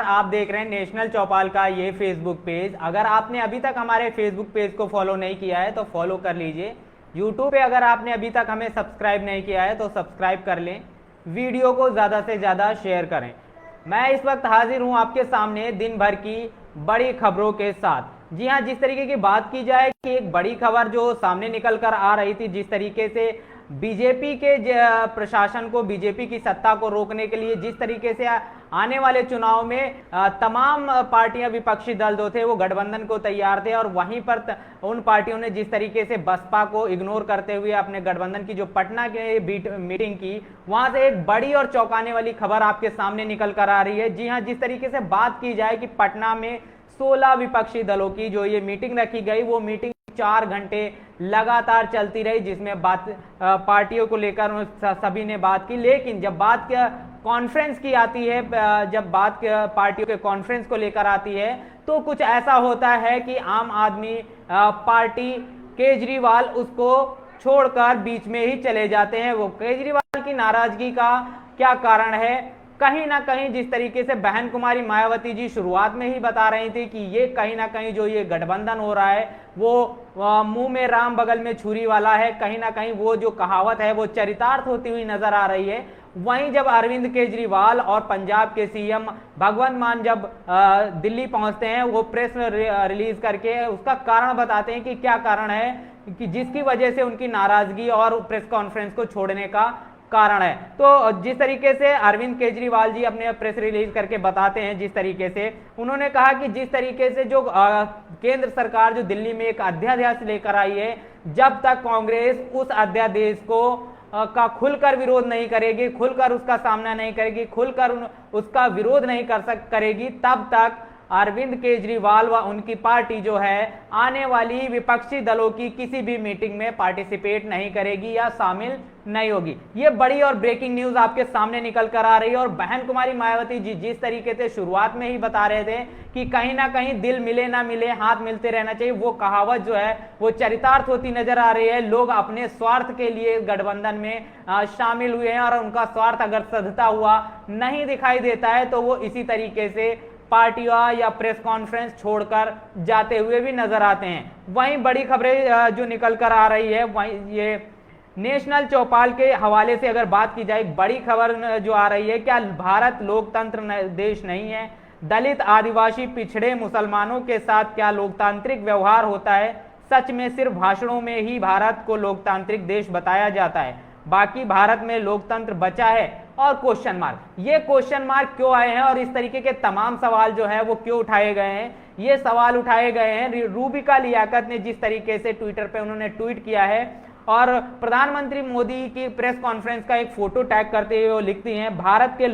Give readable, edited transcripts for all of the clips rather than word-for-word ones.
आप देख रहे हैं नेशनल चौपाल का ये फेसबुक पेज। अगर आपने अभी तक हमारे फेसबुक पेज को फॉलो नहीं किया है तो फॉलो कर लीजिए। यूट्यूब पे अगर आपने अभी तक हमें सब्सक्राइब नहीं किया है तो सब्सक्राइब कर लें। वीडियो को ज़्यादा से ज़्यादा शेयर करें। मैं इस वक्त हाजिर हूं आपके सामने दिन भर की बड़ी खबरों के साथ। जी हां, जिस तरीके की बात की जाए कि एक बड़ी खबर जो सामने निकल कर आ रही थी, जिस तरीके से बीजेपी के प्रशासन को, बीजेपी की सत्ता को रोकने के लिए जिस तरीके से आने वाले चुनाव में तमाम पार्टियां, विपक्षी दल जो थे वो गठबंधन को तैयार थे, और वहीं पर उन पार्टियों ने जिस तरीके से बसपा को इग्नोर करते हुए अपने गठबंधन की जो पटना के मीटिंग की, वहां से एक बड़ी और चौंकाने वाली खबर आपके सामने निकल कर आ रही है। जी हां, जिस तरीके से बात की जाए कि पटना में 16 विपक्षी दलों की जो ये मीटिंग रखी गई, वो मीटिंग 4 घंटे लगातार चलती रही, जिसमें बात पार्टियों को लेकर सभी ने बात की। लेकिन जब बात कॉन्फ्रेंस की आती है, जब बात पार्टियों के कॉन्फ्रेंस को लेकर आती है, तो कुछ ऐसा होता है कि आम आदमी पार्टी केजरीवाल उसको छोड़कर बीच में ही चले जाते हैं। वो केजरीवाल की नाराजगी का क्या कारण है? कहीं ना कहीं जिस तरीके से बहन कुमारी मायावती जी शुरुआत में ही बता रही थी कि ये कहीं ना कहीं जो ये गठबंधन हो रहा है वो मुंह में राम बगल में छुरी वाला है, कहीं ना कहीं वो जो कहावत है वो चरितार्थ होती हुई नजर आ रही है। वहीं जब अरविंद केजरीवाल और पंजाब के सीएम भगवंत मान जब दिल्ली पहुंचते हैं, वो प्रेस रिलीज करके उसका कारण बताते हैं कि क्या कारण है कि जिसकी वजह से उनकी नाराजगी और प्रेस कॉन्फ्रेंस को छोड़ने का कारण है। तो जिस तरीके से अरविंद केजरीवाल जी अपने प्रेस रिलीज करके बताते हैं, जिस तरीके से उन्होंने कहा कि जिस तरीके से जो केंद्र सरकार जो दिल्ली में एक अध्यादेश लेकर आई है, जब तक कांग्रेस उस अध्यादेश को का खुलकर विरोध नहीं करेगी, खुलकर उसका सामना नहीं करेगी, खुलकर उसका विरोध नहीं करेगी, तब तक अरविंद केजरीवाल व उनकी पार्टी जो है आने वाली विपक्षी दलों की किसी भी मीटिंग में पार्टिसिपेट नहीं करेगी या शामिल नहीं होगी। ये बड़ी और ब्रेकिंग न्यूज आपके सामने निकल कर आ रही है। और बहन कुमारी मायावती जी जिस तरीके से शुरुआत में ही बता रहे थे कि कहीं ना कहीं दिल मिले ना मिले हाथ मिलते रहना चाहिए, वो कहावत जो है वो चरितार्थ होती नजर आ रही है। लोग अपने स्वार्थ के लिए गठबंधन में शामिल हुए हैं, और उनका स्वार्थ अगर सधता हुआ नहीं दिखाई देता है तो वो इसी तरीके से पार्टियां या प्रेस कॉन्फ्रेंस छोड़कर जाते हुए भी नजर आते हैं। वहीं बड़ी खबरें जो निकल कर आ रही है, वहीं ये नेशनल चौपाल के हवाले से अगर बात की जाए, बड़ी खबर जो आ रही है, क्या भारत लोकतंत्र देश नहीं है? दलित, आदिवासी, पिछड़े मुसलमानों के साथ क्या लोकतांत्रिक व्यवहार होता है? सच में सिर्फ भाषणों में ही भारत को लोकतांत्रिक देश बताया जाता है, बाकी भारत में लोकतंत्र बचा है? और क्वेश्चन मार्क, ये क्वेश्चन मार्क क्यों आए हैं और इस तरीके के तमाम सवाल जो है वो क्यों उठाए गए हैं? ये सवाल उठाए गए हैं रूबिका लियाकत ने जिस तरीके से ट्विटर पे उन्होंने ट्वीट किया है, और प्रधानमंत्री मोदी की प्रेस कॉन्फ्रेंस का एक फोटो टैग करते हुए वो लिखती हैं, भारत के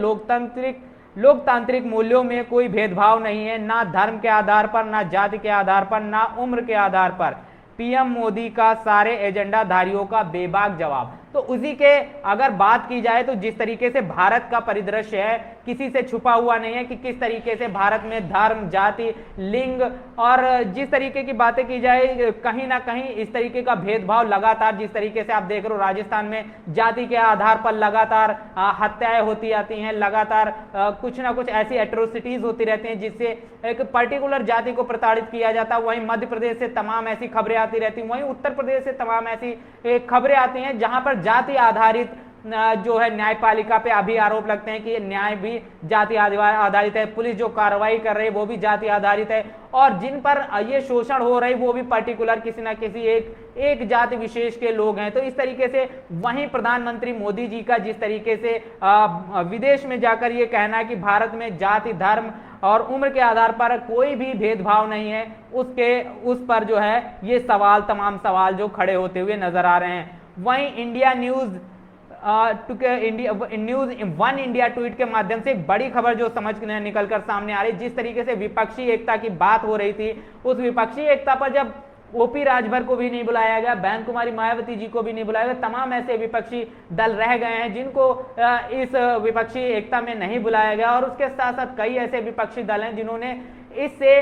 लोकतांत्रिक मूल्यों में कोई भेदभाव नहीं है, ना धर्म के आधार पर, ना जाति के आधार पर, ना उम्र के आधार पर। पीएम मोदी का सारे एजेंडा धारियों का बेबाक जवाब। तो उसी के अगर बात की जाए तो जिस तरीके से भारत का परिदृश्य है किसी से छुपा हुआ नहीं है कि किस तरीके से भारत में धर्म, जाति, लिंग और जिस तरीके की बातें की जाए, कहीं ना कहीं इस तरीके का भेदभाव लगातार, जिस तरीके से आप देख रहे हो राजस्थान में जाति के आधार पर लगातार हत्याएं होती आती हैं, लगातार कुछ ना कुछ ऐसी एट्रोसिटीज होती रहती हैं जिससे एक पर्टिकुलर जाति को प्रताड़ित किया जाता है। वहीं मध्य प्रदेश से तमाम ऐसी खबरें आती रहती हैं, वहीं उत्तर प्रदेश से तमाम ऐसी खबरें आती हैं जहां पर जाति आधारित जो है न्यायपालिका पे अभी आरोप लगते हैं कि न्याय भी जाति आधारित है, पुलिस जो कार्रवाई कर रही है वो भी जाति आधारित है, और जिन पर ये शोषण हो रही वो भी पर्टिकुलर किसी ना किसी एक जाति विशेष के लोग हैं। तो इस तरीके से वहीं प्रधानमंत्री मोदी जी का जिस तरीके से विदेश में जाकर ये कहना है कि भारत में जाति, धर्म और उम्र के आधार पर कोई भी भेदभाव नहीं है, उस पर जो है ये सवाल, तमाम सवाल जो खड़े होते हुए नजर आ रहे हैं। वहीं India news one India tweet के माध्यम से एक बड़ी खबर जो समझ निकल कर सामने आ रही, जिस तरीके से विपक्षी एकता की बात हो रही थी, उस विपक्षी एकता पर जब ओपी राजभर को भी नहीं बुलाया गया, बहन कुमारी मायावती जी को भी नहीं बुलाया गया, तमाम ऐसे विपक्षी दल रह गए हैं जिनको इस विपक्षी एकता में नहीं बुलाया गया, और उसके साथ साथ कई ऐसे विपक्षी दल हैं जिन्होंने इससे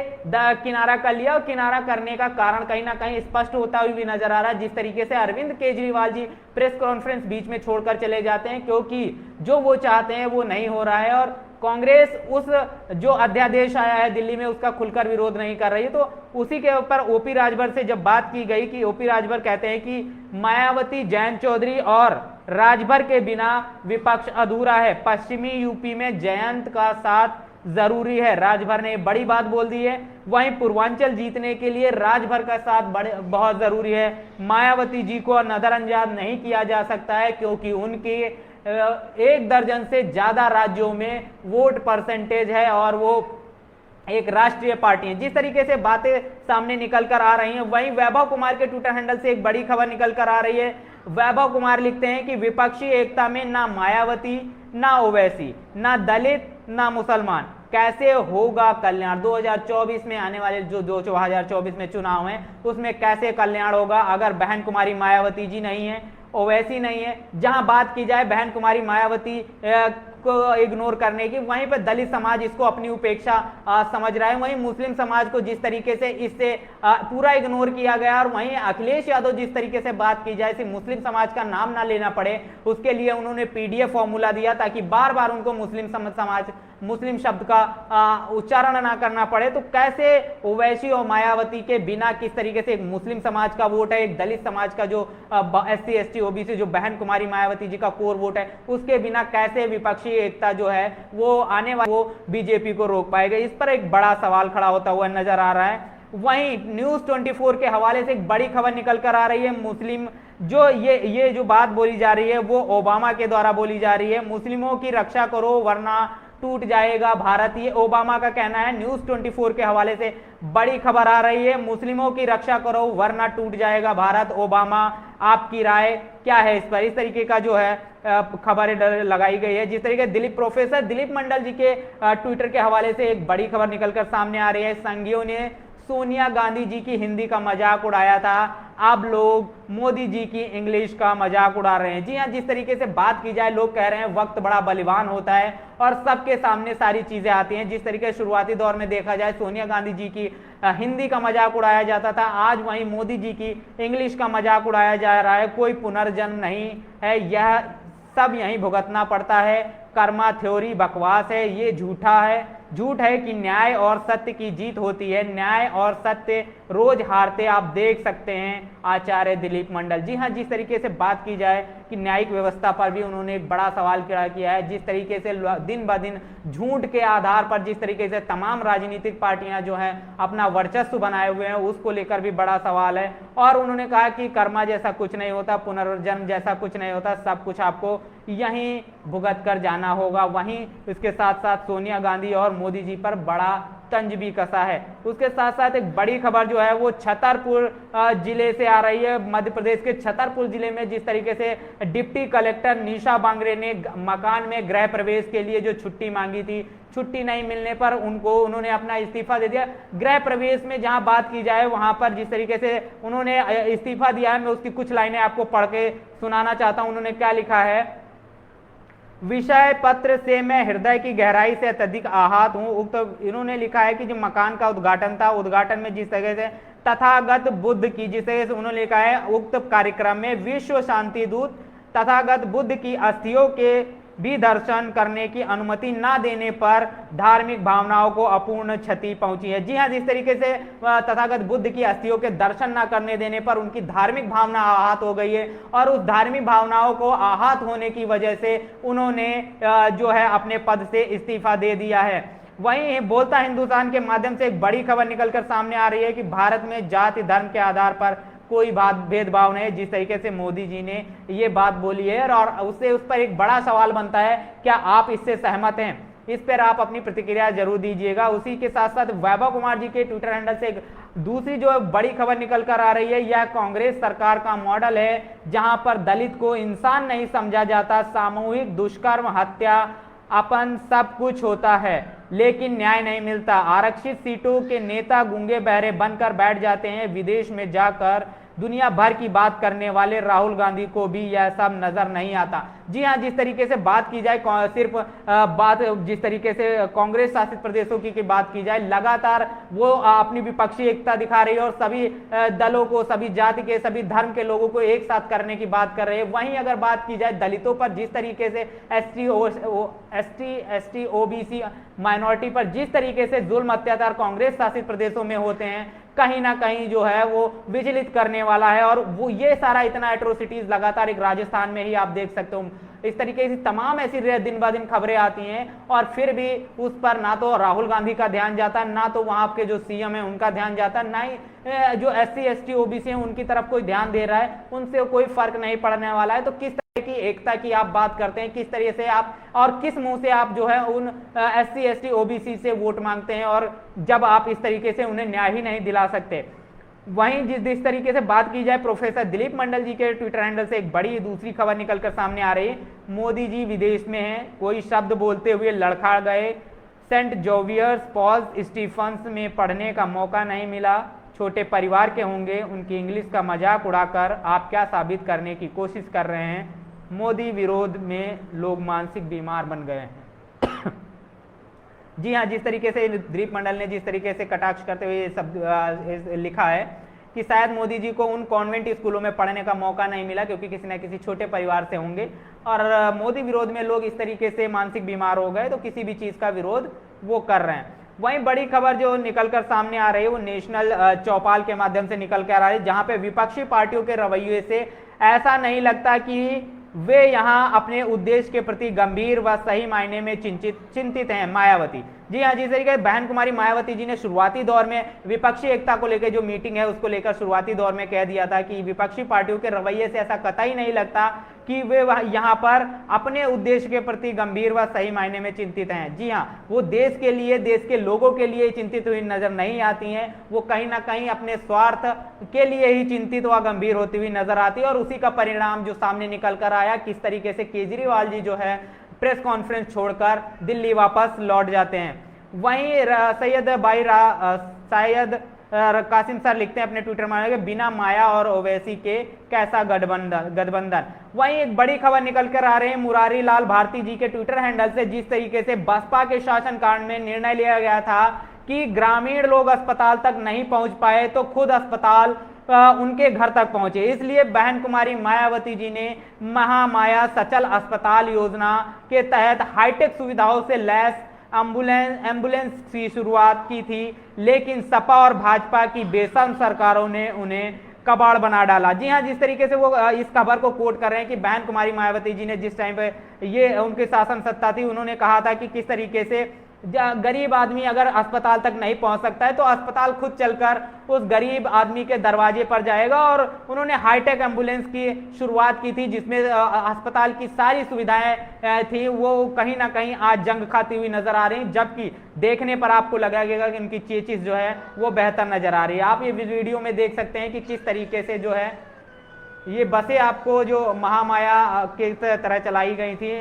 किनारा कर लिया, और किनारा करने का कारण कहीं ना कहीं स्पष्ट होता हुआ भी नजर आ रहा है। जिस तरीके से अरविंद केजरीवाल जी प्रेस कॉन्फ्रेंस बीच में छोड़कर चले जाते हैं क्योंकि जो वो चाहते हैं वो नहीं हो रहा है, और कांग्रेस उस जो अध्यादेश आया है दिल्ली में उसका खुलकर विरोध नहीं कर रही है। तो उसी के ऊपर ओपी राजभर से जब बात की गई कि ओपी राजभर कहते हैं कि मायावती, जयंत चौधरी और राजभर के बिना विपक्ष अधूरा है, पश्चिमी यूपी में जयंत का साथ जरूरी है। राजभर ने बड़ी बात बोल दी है। वहीं पूर्वांचल जीतने के लिए राजभर का साथ बहुत जरूरी है। मायावती जी को नजरअंदाज नहीं किया जा सकता है क्योंकि उनके 1 दर्जन से ज्यादा राज्यों में वोट परसेंटेज है और वो एक राष्ट्रीय पार्टी है। जिस तरीके से बातें सामने निकल कर आ रही हैं, वहीं वैभव कुमार के ट्विटर हैंडल से एक बड़ी खबर निकल कर आ रही है। वैभव कुमार लिखते हैं कि विपक्षी एकता में ना मायावती, ना ओवैसी, ना दलित, ना मुसलमान, कैसे होगा कल्याण। 2024 में आने वाले जो 2024 में चुनाव हैं उसमें कैसे कल्याण होगा अगर बहन कुमारी मायावती जी नहीं है, ओवैसी नहीं है। जहां बात की जाए बहन कुमारी मायावती को इग्नोर करने की, वहीं पर दलित समाज इसको अपनी उपेक्षा समझ रहा है। वहीं मुस्लिम समाज को जिस तरीके से इससे पूरा इग्नोर किया गया, और वहीं अखिलेश यादव जिस तरीके से बात की जाए मुस्लिम समाज का नाम ना लेना पड़े उसके लिए उन्होंने पीडीएफ फॉर्मूला दिया ताकि बार बार उनको मुस्लिम शब्द का उच्चारण ना करना पड़े। तो कैसे ओवैसी और मायावती के बिना किस तरीके से एक मुस्लिम समाज का वोट है, एक दलित समाज का जो SC ST OBC जो बहन कुमारी मायावती जी का कोर वोट है, उसके बिना कैसे विपक्षी एकता जो है वो आने वाली वो बीजेपी को रोक पाएगा। इस पर एक बड़ा सवाल खड़ा होता हुआ नजर आ रहा है। वहीं न्यूज 24 के हवाले से एक बड़ी खबर निकल कर आ रही है। मुस्लिम जो ये जो बात बोली जा रही है वो ओबामा के द्वारा बोली जा रही है, मुस्लिमों की रक्षा करो वरना टूट जाएगा भारत, ये ओबामा का कहना है। न्यूज 24 के हवाले से बड़ी खबर आ रही है, मुस्लिमों की रक्षा करो वरना टूट जाएगा भारत, ओबामा। आपकी राय क्या है इस पर? इस तरीके का जो है खबरें लगाई गई है। जिस तरीके प्रोफेसर दिलीप मंडल जी के ट्विटर के हवाले से एक बड़ी खबर निकलकर सामने आ रही है। संघियों ने सोनिया गांधी जी की हिंदी का मजाक उड़ाया था, अब लोग मोदी जी की इंग्लिश का मजाक उड़ा रहे हैं। जी हां, जिस तरीके से बात की जाए लोग कह रहे हैं वक्त बड़ा बलिवान होता है और सबके सामने सारी चीजें आती हैं। जिस तरीके से शुरुआती दौर में देखा जाए सोनिया गांधी जी की हिंदी का मजाक उड़ाया जाता था, आज वहीं मोदी जी की इंग्लिश का मजाक उड़ाया जा रहा है। कोई पुनर्जन्म नहीं है, यह सब यहीं भुगतना पड़ता है। कर्मा थ्योरी बकवास है, ये झूठा है। झूठ है कि न्याय और सत्य की जीत होती है, न्याय और सत्य रोज हारते आप देख सकते हैं आचार्य दिलीप मंडल। जी हां, जिस तरीके से बात की जाए कि न्यायिक व्यवस्था पर भी उन्होंने एक बड़ा सवाल खड़ा किया है। जिस तरीके से दिन ब दिन झूठ के आधार पर जिस तरीके से तमाम राजनीतिक पार्टियां जो हैं अपना वर्चस्व बनाए हुए हैं उसको लेकर भी बड़ा सवाल है। और उन्होंने कहा कि कर्मा जैसा कुछ नहीं होता, पुनर्जन्म जैसा कुछ नहीं होता, सब कुछ आपको यहीं भुगत कर जाना होगा। वहीं इसके साथ साथ सोनिया गांधी और मोदी जी पर बड़ा तंज भी कसा है। उसके साथ साथ एक बड़ी खबर जो है वो छतरपुर जिले से आ रही है। मध्य प्रदेश के छतरपुर जिले में जिस तरीके से डिप्टी कलेक्टर निशा बांगरे ने मकान में गृह प्रवेश के लिए जो छुट्टी मांगी थी, छुट्टी नहीं मिलने पर उन्होंने अपना इस्तीफा दे दिया। गृह प्रवेश में जहां बात की जाए वहां पर जिस तरीके से उन्होंने इस्तीफा दिया है, मैं उसकी कुछ लाइनें आपको पढ़ के सुनाना चाहता हूं। उन्होंने क्या लिखा है? विषय पत्र से मैं हृदय की गहराई से अत्यधिक आहत हूं। उक्त इन्होंने लिखा है कि जो मकान का उद्घाटन था, उद्घाटन में जिस तरह से तथागत बुद्ध की, जिस तरह से उन्होंने लिखा है उक्त कार्यक्रम में विश्व शांति दूत तथागत बुद्ध की अस्थियों के भी दर्शन करने की अनुमति ना देने पर धार्मिक भावनाओं को अपूर्ण क्षति पहुंची है। जी हां, जिस तरीके से तथागत बुद्ध की अस्थियों के दर्शन ना करने देने पर उनकी धार्मिक भावना आहत हो गई है और उस धार्मिक भावनाओं को आहत होने की वजह से उन्होंने जो है अपने पद से इस्तीफा दे दिया है। वहीं बोलता हिंदुस्तान के माध्यम से एक बड़ी खबर निकलकर सामने आ रही है कि भारत में जाति धर्म के आधार पर कोई भेदभाव नहीं है। जिस तरीके से मोदी जी ने ये बात बोली है और उससे उस पर एक बड़ा सवाल बनता है, क्या आप इससे सहमत हैं? इस पर आप अपनी प्रतिक्रिया जरूर दीजिएगा। उसी के साथ साथ वैभव कुमार जी के ट्विटर हैंडल से एक दूसरी जो बड़ी खबर निकल कर आ रही है, यह कांग्रेस सरकार का मॉडल है जहां पर दलित को इंसान नहीं समझा जाता, सामूहिक दुष्कर्म, हत्या, अपन सब कुछ होता है लेकिन न्याय नहीं मिलता। आरक्षित सीटों के नेता गूंगे बहरे बनकर बैठ जाते हैं। विदेश में जाकर दुनिया भर की बात करने वाले राहुल गांधी को भी यह सब नजर नहीं आता। जी हाँ, जिस तरीके से बात की जाए सिर्फ बात जिस तरीके से कांग्रेस शासित प्रदेशों की बात की जाए, लगातार वो अपनी विपक्षी एकता दिखा रही है और सभी दलों को, सभी जाति के, सभी धर्म के लोगों को एक साथ करने की बात कर रहे हैं। वहीं अगर बात की जाए दलितों पर, जिस तरीके से एसटी ओबीसी माइनॉरिटी पर जिस तरीके से जुल्म अत्याचार कांग्रेस शासित प्रदेशों में होते हैं, कहीं ना कहीं जो है वो विचलित करने वाला है। और वो ये सारा इतना एट्रोसिटीज लगातार एक राजस्थान में ही आप देख सकते हो, इस तरीके से तमाम ऐसी दिन ब दिन खबरें आती हैं और फिर भी उस पर ना तो राहुल गांधी का ध्यान जाता, ना तो वहां के जो सीएम है उनका ध्यान जाता, ना ही जो एससी एसटी ओबीसी है उनकी तरफ कोई ध्यान दे रहा है, उनसे कोई फर्क नहीं पड़ने वाला है। तो किस तरह की एकता की आप बात करते हैं, किस तरह से आप और किस मुंह से आप जो है उन एससी एसटी ओबीसी से वोट मांगते हैं, और जब आप इस तरीके से उन्हें न्याय ही नहीं दिला सकते। वहीं जिस तरीके से बात की जाए प्रोफेसर दिलीप मंडल जी के ट्विटर हैंडल से एक बड़ी दूसरी खबर निकलकर सामने आ रही है। मोदी जी विदेश में हैं, कोई शब्द बोलते हुए लड़खड़ा गए। सेंट जोवियर्स पॉज स्टीफन्स में पढ़ने का मौका नहीं मिला, छोटे परिवार के होंगे, उनकी इंग्लिश का मजाक उड़ाकर आप क्या साबित करने की कोशिश कर रहे हैं। मोदी विरोध में लोग मानसिक बीमार बन गए हैं। जी हाँ, जिस तरीके से दिलीप मंडल ने जिस तरीके से कटाक्ष करते हुए ये शब्द लिखा है कि शायद मोदी जी को उन कॉन्वेंट स्कूलों में पढ़ने का मौका नहीं मिला क्योंकि किसी न किसी छोटे परिवार से होंगे, और मोदी विरोध में लोग इस तरीके से मानसिक बीमार हो गए तो किसी भी चीज का विरोध वो कर रहे हैं। वहीं बड़ी खबर जो निकलकर सामने आ रही है वो नेशनल चौपाल के माध्यम से निकल कर आ रही है, जहां पे विपक्षी पार्टियों के रवैये से ऐसा नहीं लगता कि वे यहां अपने उद्देश्य के प्रति गंभीर व सही मायने में चिंतित हैं। मायावती, जी हाँ, जिस तरीके बहन कुमारी मायावती जी ने शुरुआती दौर में विपक्षी एकता को लेकर जो मीटिंग है उसको लेकर शुरुआती दौर में कह दिया था कि विपक्षी पार्टियों के रवैये से ऐसा कतई नहीं लगता कि वे यहाँ पर अपने उद्देश्य के प्रति गंभीर व सही मायने में चिंतित हैं। जी हाँ, वो देश के लिए, देश के लोगों के लिए चिंतित हुई नजर नहीं आती हैं, वो कहीं ना कहीं अपने स्वार्थ के लिए ही चिंतित व गंभीर होती हुई नजर आती है। और उसी का परिणाम जो सामने निकल कर आया, किस तरीके से केजरीवाल जी जो है प्रेस कॉन्फ्रेंस छोड़कर दिल्ली वापस लौट जाते हैं। वहीं शायद कासिम सर लिखते हैं अपने ट्विटर में, बिना माया और ओवैसी के कैसा गठबंधन। वहीं एक बड़ी खबर निकल कर आ रही है मुरारी लाल भारती जी के ट्विटर हैंडल से, जिस तरीके से बसपा के शासनकाल में निर्णय लिया गया था कि ग्रामीण लोग अस्पताल तक नहीं पहुंच पाए तो खुद अस्पताल उनके घर तक पहुंचे, इसलिए बहन कुमारी मायावती जी ने महामाया सचल अस्पताल योजना के तहत हाईटेक सुविधाओं से लैस एम्बुलेंस की शुरुआत की थी, लेकिन सपा और भाजपा की बेशर्म सरकारों ने उन्हें कबाड़ बना डाला। जी हाँ, जिस तरीके से वो इस खबर को कोट कर रहे हैं कि बहन कुमारी मायावती जी ने जिस टाइम पे ये उनकी शासन सत्ता थी, उन्होंने कहा था कि किस तरीके से गरीब आदमी अगर अस्पताल तक नहीं पहुंच सकता है तो अस्पताल खुद चलकर उस गरीब आदमी के दरवाजे पर जाएगा, और उन्होंने हाईटेक एम्बुलेंस की शुरुआत की थी जिसमें अस्पताल की सारी सुविधाएं थी, वो कहीं ना कहीं आज जंग खाती हुई नजर आ रही, जबकि देखने पर आपको लगेगा कि उनकी चीज जो है वो बेहतर नजर आ रही है। आप ये वीडियो में देख सकते हैं कि किस तरीके से जो है ये बसें आपको जो महामाया के तरह चलाई गई थी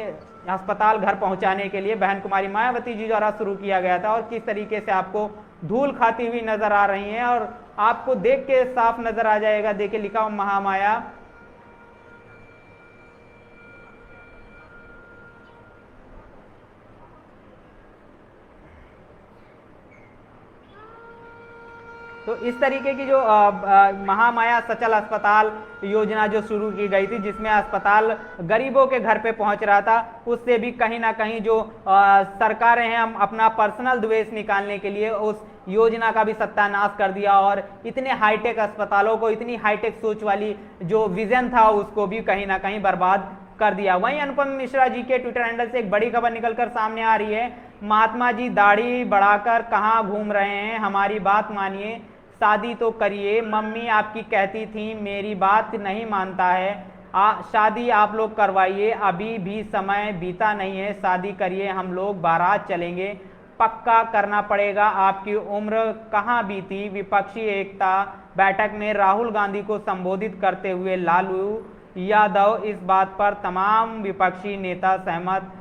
अस्पताल घर पहुंचाने के लिए बहन कुमारी मायावती जी द्वारा शुरू किया गया था, और किस तरीके से आपको धूल खाती हुई नजर आ रही हैं। और आपको देख के साफ नजर आ जाएगा, देखिए लिखा हो महामाया। तो इस तरीके की जो महामाया सचल अस्पताल योजना जो शुरू की गई थी, जिसमें अस्पताल गरीबों के घर पे पहुंच रहा था, उससे भी कहीं ना कहीं जो सरकारें हैं हम अपना पर्सनल द्वेष निकालने के लिए उस योजना का भी सत्यानाश कर दिया, और इतने हाईटेक अस्पतालों को, इतनी हाईटेक सोच वाली जो विजन था उसको भी कहीं ना कहीं बर्बाद कर दिया। वहीं अनुपम मिश्रा जी के ट्विटर हैंडल से एक बड़ी खबर निकलकर सामने आ रही है, महात्मा जी दाढ़ी बढ़ाकर कहाँ घूम रहे हैं, हमारी बात मानिए, शादी तो करिए, मम्मी आपकी कहती थी मेरी बात नहीं मानता है, शादी आप लोग करवाइए, अभी भी समय बीता नहीं है, शादी करिए, हम लोग बारात चलेंगे, पक्का करना पड़ेगा, आपकी उम्र कहाँ बीती। विपक्षी एकता बैठक में राहुल गांधी को संबोधित करते हुए लालू यादव, इस बात पर तमाम विपक्षी नेता सहमत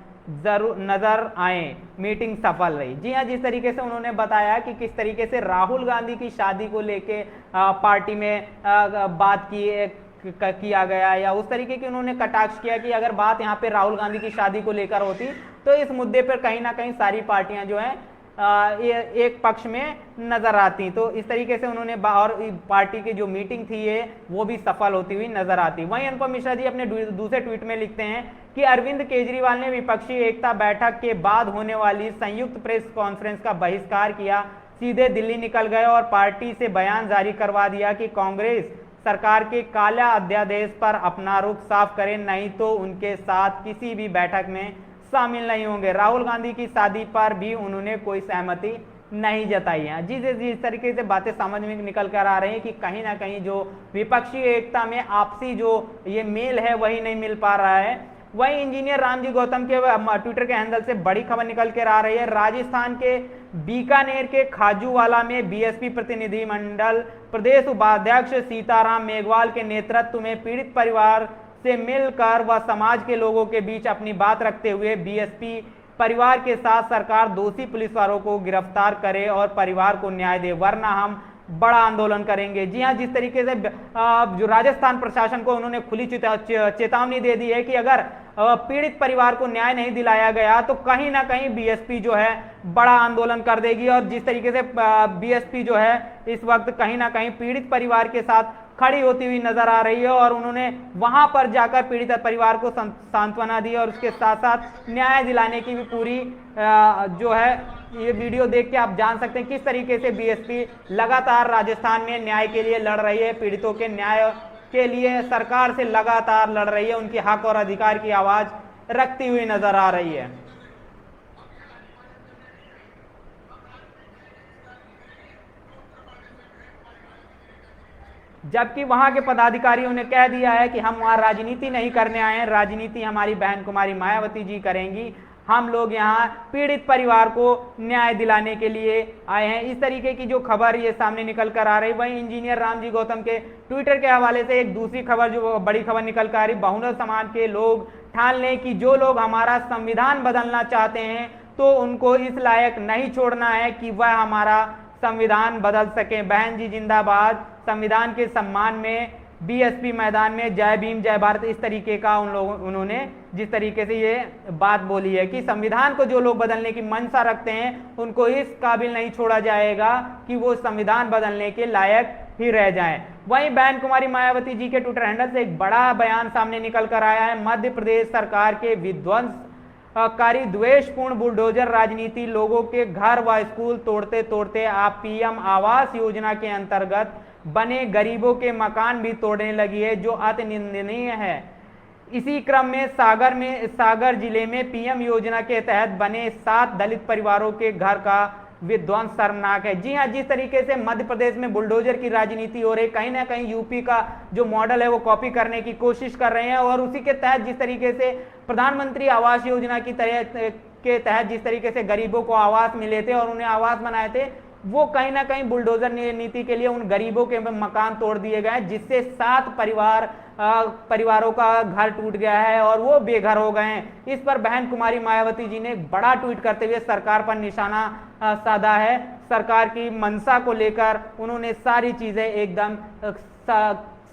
जरूर नजर आए, मीटिंग सफल रही। जी हाँ, जिस तरीके से उन्होंने बताया कि किस तरीके से राहुल गांधी की शादी को लेके पार्टी में बात की किया गया, या उस तरीके की उन्होंने कटाक्ष किया कि अगर बात यहाँ पे राहुल गांधी की शादी को लेकर होती तो इस मुद्दे पर कहीं ना कहीं सारी पार्टियां जो हैं एक पक्ष में नजर आती। तो इस तरीके से उन्होंने और पार्टी की जो मीटिंग थी ये वो भी सफल होती हुई नजर आती। वहीं अनुपम मिश्रा जी अपने दूसरे ट्वीट में लिखते हैं कि अरविंद केजरीवाल ने विपक्षी एकता बैठक के बाद होने वाली संयुक्त प्रेस कॉन्फ्रेंस का बहिष्कार किया, सीधे दिल्ली निकल गए और पार्टी से बयान जारी करवा दिया कि कांग्रेस सरकार के काला अध्यादेश पर अपना रुख साफ करें, नहीं तो उनके साथ किसी भी बैठक में शामिल नहीं होंगे। राहुल गांधी की शादी पर भी उन्होंने कोई सहमति नहीं जताई है। जिस तरीके से बातें समझ में निकल कर आ रही हैं कि कहीं ना कहीं जो विपक्षी एकता में आपसी जो ये मेल है वही नहीं मिल पा रहा है। वहीं इंजीनियर रामजी गौतम के ट्विटर के हैंडल से बड़ी खबर निकल कर आ रही है। राजस्थान के बीकानेर के खाजूवाला में बीएसपी प्रतिनिधिमंडल प्रदेश उपाध्यक्ष सीताराम मेघवाल के नेतृत्व में पीड़ित परिवार से मिलकर व समाज के लोगों के बीच अपनी बात रखते हुए बीएसपी परिवार के साथ सरकार दोषी पुलिस वालों को गिरफ्तार करे और परिवार को न्याय दे, वरना हम बड़ा आंदोलन करेंगे। जी हां, जिस तरीके से जो राजस्थान प्रशासन को उन्होंने खुली चेतावनी दे दी है कि अगर पीड़ित परिवार को न्याय नहीं दिलाया गया तो कहीं ना कहीं बीएसपी जो है बड़ा आंदोलन कर देगी। और जिस तरीके से बीएसपी जो है इस वक्त कहीं ना कहीं पीड़ित परिवार के साथ खड़ी होती हुई नजर आ रही है और उन्होंने वहां पर जाकर पीड़ित परिवार को सांत्वना दी और उसके साथ साथ न्याय दिलाने की भी पूरी जो है ये वीडियो देख के आप जान सकते हैं किस तरीके से बीएसपी लगातार राजस्थान में न्याय के लिए लड़ रही है, पीड़ितों के न्याय के लिए सरकार से लगातार लड़ रही है, उनकी हक और अधिकार की आवाज रखती हुई नजर आ रही है। जबकि वहां के पदाधिकारियों ने कह दिया है कि हम वहां राजनीति नहीं करने आए हैं, राजनीति हमारी बहन कुमारी मायावती जी करेंगी, हम लोग यहाँ पीड़ित परिवार को न्याय दिलाने के लिए आए हैं। इस तरीके की जो खबर ये सामने निकल कर आ रही। वहीं इंजीनियर रामजी गौतम के ट्विटर के हवाले से एक दूसरी खबर, जो बड़ी खबर निकल कर आ रही, बहुजन समाज के लोग ठान लें कि जो लोग हमारा संविधान बदलना चाहते हैं तो उनको इस लायक नहीं छोड़ना है कि वह हमारा संविधान बदल सके। बहन जी जिंदाबाद। संविधान के सम्मान में बीएसपी मैदान में जय भीम जय भारत, इस तरीके का उन्होंने जिस तरीके से ये बात बोली है कि संविधान को जो लोग बदलने की मंशा रखते हैं उनको इस काबिल नहीं छोड़ा जाएगा कि वो संविधान बदलने के लायक ही रह जाएं। वहीं बहन कुमारी मायावती जी के ट्विटर हैंडल से एक बड़ा बयान सामने निकल कर आया है। मध्य प्रदेश सरकार के विध्वंसकारी द्वेषपूर्ण बुलडोजर राजनीति लोगों के घर व स्कूल तोड़ते तोड़ते आप पीएम आवास योजना के अंतर्गत बने गरीबों के मकान भी तोड़ने लगी है, जो अति निंदनीय है। इसी क्रम में सागर जिले में पीएम योजना के तहत बने 7 दलित परिवारों के घर का विध्वंस शर्मनाक है। जी हां, जिस तरीके से मध्य प्रदेश में बुलडोजर की राजनीति हो रही, कहीं ना कहीं यूपी का जो मॉडल है वो कॉपी करने की कोशिश कर रहे हैं और उसी के तहत जिस तरीके से प्रधानमंत्री आवास योजना के तहत जिस तरीके से गरीबों को आवास मिले थे और उन्हें आवास बनाए थे, वो कहीं ना कहीं बुलडोजर नीति के लिए उन गरीबों के मकान तोड़ दिए गए, जिससे 7 परिवारों का घर टूट गया है और वो बेघर हो गए हैं। इस पर बहन कुमारी मायावती जी ने बड़ा ट्वीट करते हुए सरकार पर निशाना साधा है। सरकार की मंशा को लेकर उन्होंने सारी चीजें एकदम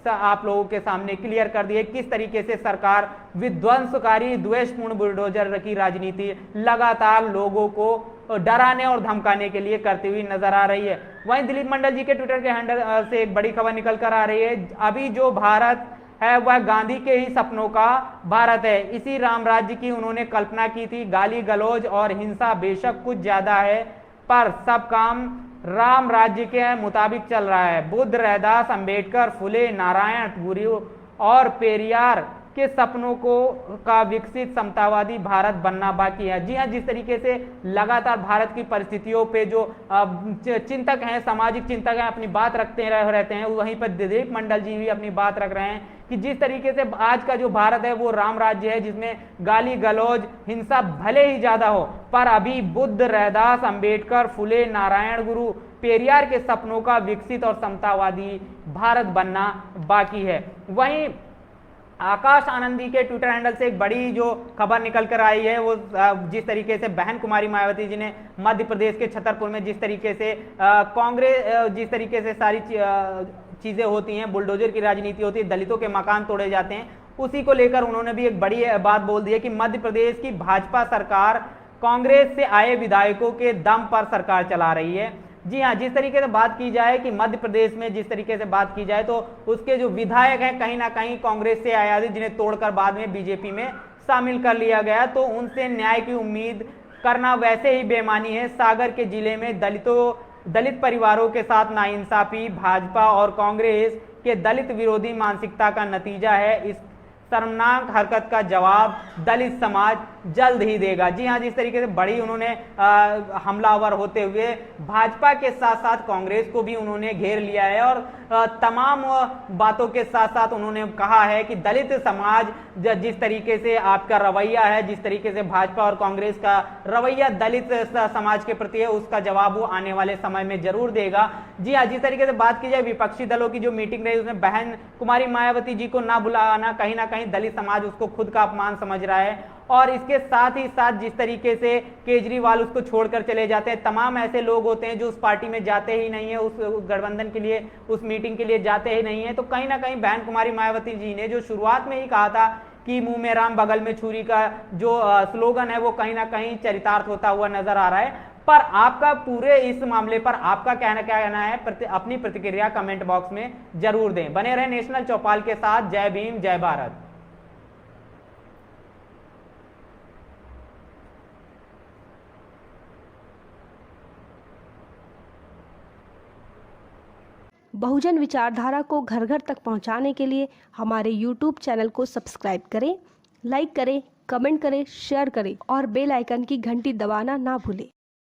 आप लोगों के सामने क्लियर कर दी है, किस तरीके से सरकार विध्वंसकारी द्वेषपूर्ण बुलडोजर की राजनीति लगातार लोगों को डराने और धमकाने के लिए करती हुई नजर आ रही है। वहीं दिलीप मंडल जी के ट्विटर के हैंडल से एक बड़ी खबर निकल कर आ रही है। अभी जो भारत है वह गांधी के ही सपनों का भारत है। इसी राम राज्य की उन्होंने कल्पना की थी। गाली गलौज और हिंसा बेशक कुछ ज्यादा है, पर सब काम राम राज्य के मुताबिक चल रहा है। बुद्ध, रैदास, अंबेडकर, फुले, नारायण गुरु और पेरियार के सपनों का विकसित समतावादी भारत बनना बाकी है। जी हां, जिस तरीके से लगातार भारत की परिस्थितियों पे जो चिंतक हैं, सामाजिक चिंतक हैं, अपनी बात रखते रहते हैं, वहीं पर दिलीप मंडल जी भी अपनी बात रख रहे हैं कि जिस तरीके से आज का जो भारत है वो राम राज्य है, जिसमें गाली गलौज हिंसा भले ही ज्यादा हो, पर अभी बुद्ध, रैदास, अंबेडकर, फुले, नारायण गुरु, पेरियार के सपनों का विकसित और समतावादी भारत बनना बाकी है। वहीं आकाश आनंदी के ट्विटर हैंडल से एक बड़ी जो खबर निकल कर आई है, वो जिस तरीके से बहन कुमारी मायावती जी ने मध्य प्रदेश के छतरपुर में जिस तरीके से कांग्रेस जिस तरीके से सारी चीज़ें होती हैं, बुलडोजर की राजनीति होती है, दलितों के मकान तोड़े जाते हैं, उसी को लेकर उन्होंने भी एक बड़ी बात बोल दी है कि मध्य प्रदेश की भाजपा सरकार कांग्रेस से आए विधायकों के दम पर सरकार चला रही है। जी हाँ, जिस तरीके से बात की जाए कि मध्य प्रदेश में जिस तरीके से बात की जाए तो उसके जो विधायक हैं कहीं ना कहीं कांग्रेस से आए आदि, जिन्हें तोड़कर बाद में बीजेपी में शामिल कर लिया गया, तो उनसे न्याय की उम्मीद करना वैसे ही बेईमानी है। सागर के जिले में दलित परिवारों के साथ नाइंसाफी भाजपा और कांग्रेस के दलित विरोधी मानसिकता का नतीजा है। इस शर्मनाक हरकत का जवाब दलित समाज जल्द ही देगा। जी हाँ, जिस तरीके से बड़ी उन्होंने हमलावर होते हुए भाजपा के साथ साथ कांग्रेस को भी उन्होंने घेर लिया है और तमाम बातों के साथ साथ उन्होंने कहा है कि दलित समाज जिस तरीके से आपका रवैया है, जिस तरीके से भाजपा और कांग्रेस का रवैया दलित समाज के प्रति है, उसका जवाब वो आने वाले समय में जरूर देगा। जी हाँ, जिस तरीके से बात की जाए विपक्षी दलों की जो मीटिंग रही उसमें बहन कुमारी मायावती जी को ना बुलाना कहीं ना कहीं दलित समाज उसको खुद का अपमान समझ रहा है। और इसके साथ ही साथ जिस तरीके से केजरीवाल उसको छोड़कर चले जाते हैं, तमाम ऐसे लोग होते हैं जो उस पार्टी में जाते ही नहीं है, उस गठबंधन के लिए, उस मीटिंग के लिए जाते ही नहीं है। तो कहीं ना कहीं बहन कुमारी मायावती जी ने जो शुरुआत में ही कहा था कि मुंह में राम बगल में छुरी का जो स्लोगन है वो कहीं ना कहीं चरितार्थ होता हुआ नजर आ रहा है। पर आपका पूरे इस मामले पर आपका क्या कहना है, अपनी प्रतिक्रिया कमेंट बॉक्स में जरूर दें। बने रहे नेशनल चौपाल के साथ। जय भीम, जय भारत। बहुजन विचारधारा को घर घर तक पहुंचाने के लिए हमारे YouTube चैनल को सब्सक्राइब करें, लाइक करें, कमेंट करें, शेयर करें और बेल आइकन की घंटी दबाना ना भूलें।